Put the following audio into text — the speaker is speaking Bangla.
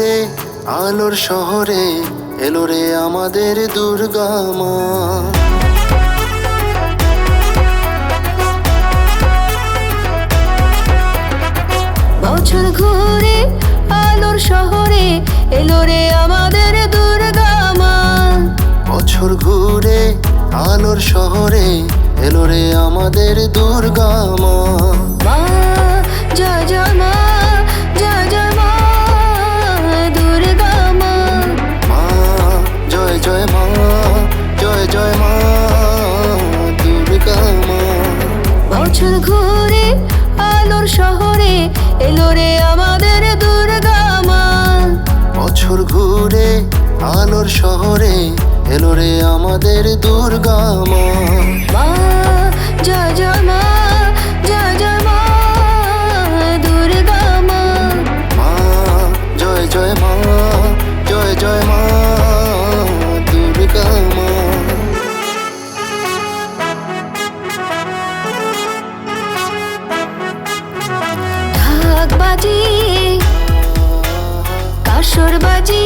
ঘুরে আলোর শহরে এলো রে আমাদের দুর্গা মা। বছর ঘুরে আলোর শহরে এলো রে আমাদের দুর্গা মা। বছর ঘুরে আলোর শহরে এলো রে আমাদের দুর্গা মা। মা জয় জয় মা, জয় জয় মা দুর্গা মা। মা জয় জয় মা, জয় জয় মা দুর্গা মা। বছর ঘুরে আলোর শহরে এলো রে আমাদের দুর্গা মা। বছর ঘুরে আলোর শহরে এলো রে আমাদের দুর্গা মা। মা জয় জয় মা, জয় জয় মা দুর্গা মা। মা জয় জয় মা, জয় জয় মা দুর্গা মা। ঢাক বাজিয়ে কাসর বাজিয়ে